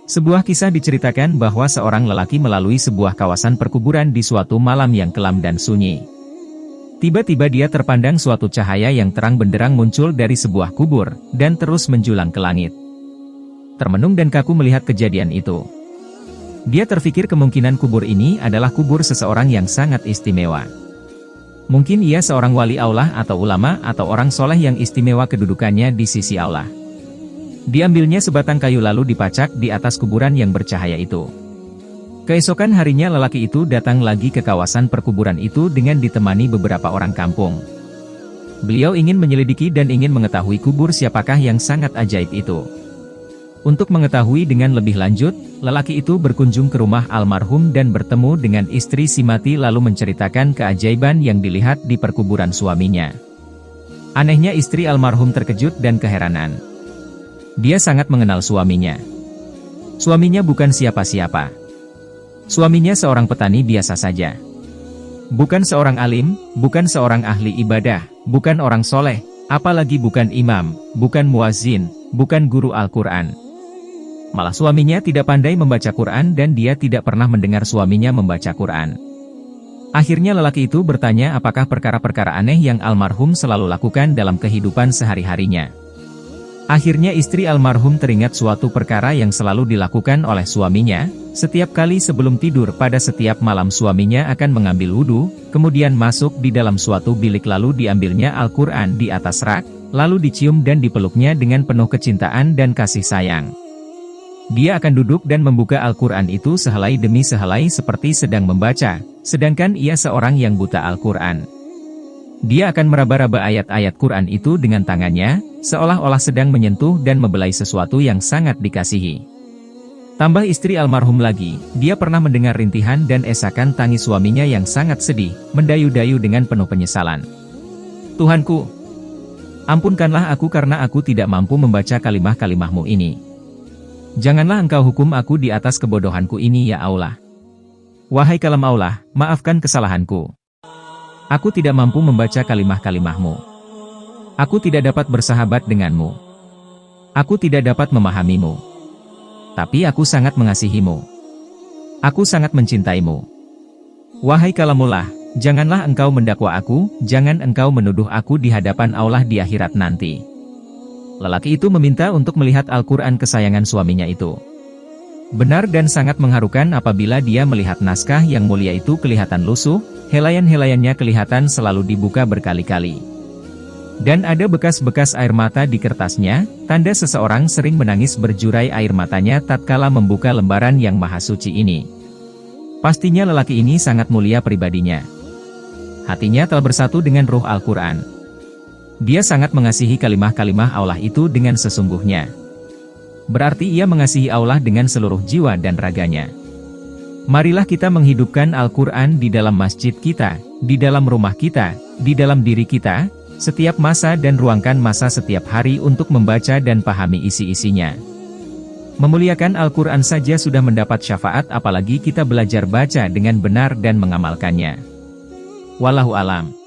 Sebuah kisah diceritakan bahwa seorang lelaki melalui sebuah kawasan perkuburan di suatu malam yang kelam dan sunyi. Tiba-tiba dia terpandang suatu cahaya yang terang benderang muncul dari sebuah kubur, dan terus menjulang ke langit. Termenung dan kaku melihat kejadian itu. Dia terfikir kemungkinan kubur ini adalah kubur seseorang yang sangat istimewa. Mungkin ia seorang wali Allah atau ulama atau orang soleh yang istimewa kedudukannya di sisi Allah. Diambilnya sebatang kayu lalu dipacak di atas kuburan yang bercahaya itu. Keesokan harinya lelaki itu datang lagi ke kawasan perkuburan itu dengan ditemani beberapa orang kampung. Beliau ingin menyelidiki dan ingin mengetahui kubur siapakah yang sangat ajaib itu. Untuk mengetahui dengan lebih lanjut, lelaki itu berkunjung ke rumah almarhum dan bertemu dengan istri si mati lalu menceritakan keajaiban yang dilihat di perkuburan suaminya. Anehnya istri almarhum terkejut dan keheranan. Dia sangat mengenal suaminya. Suaminya bukan siapa-siapa. Suaminya seorang petani biasa saja. Bukan seorang alim, bukan seorang ahli ibadah, bukan orang soleh, apalagi bukan imam, bukan muazzin, bukan guru Al-Quran. Malah suaminya tidak pandai membaca Quran dan dia tidak pernah mendengar suaminya membaca Quran. Akhirnya lelaki itu bertanya apakah perkara-perkara aneh yang almarhum selalu lakukan dalam kehidupan sehari-harinya. Akhirnya istri almarhum teringat suatu perkara yang selalu dilakukan oleh suaminya. Setiap kali sebelum tidur pada setiap malam suaminya akan mengambil wudhu, kemudian masuk di dalam suatu bilik lalu diambilnya Al-Quran di atas rak, lalu dicium dan dipeluknya dengan penuh kecintaan dan kasih sayang. Dia akan duduk dan membuka Al-Quran itu sehelai demi sehelai seperti sedang membaca, sedangkan ia seorang yang buta Al-Quran. Dia akan meraba-raba ayat-ayat Quran itu dengan tangannya, seolah-olah sedang menyentuh dan membelai sesuatu yang sangat dikasihi. Tambah istri almarhum lagi, dia pernah mendengar rintihan dan esakan tangis suaminya yang sangat sedih, mendayu-dayu dengan penuh penyesalan. Tuhanku, ampunkanlah aku karena aku tidak mampu membaca kalimah-kalimahmu ini. Janganlah engkau hukum aku di atas kebodohanku ini ya Allah. Wahai kalam Allah, maafkan kesalahanku. Aku tidak mampu membaca kalimah-kalimahmu. Aku tidak dapat bersahabat denganmu. Aku tidak dapat memahamimu. Tapi aku sangat mengasihimu. Aku sangat mencintaimu. Wahai kalamullah, janganlah engkau mendakwa aku, jangan engkau menuduh aku di hadapan Allah di akhirat nanti. Lelaki itu meminta untuk melihat Al-Quran kesayangan suaminya itu. Benar dan sangat mengharukan apabila dia melihat naskah yang mulia itu kelihatan lusuh, helayan-helayannya kelihatan selalu dibuka berkali-kali. Dan ada bekas-bekas air mata di kertasnya, tanda seseorang sering menangis berjurai air matanya tatkala membuka lembaran yang maha suci ini. Pastinya lelaki ini sangat mulia pribadinya. Hatinya telah bersatu dengan ruh Al-Quran. Dia sangat mengasihi kalimah-kalimah Allah itu dengan sesungguhnya. Berarti ia mengasihi Allah dengan seluruh jiwa dan raganya. Marilah kita menghidupkan Al-Quran di dalam masjid kita, di dalam rumah kita, di dalam diri kita, setiap masa dan ruangkan masa setiap hari untuk membaca dan pahami isi-isinya. Memuliakan Al-Quran saja sudah mendapat syafaat apalagi kita belajar baca dengan benar dan mengamalkannya. Wallahu alam.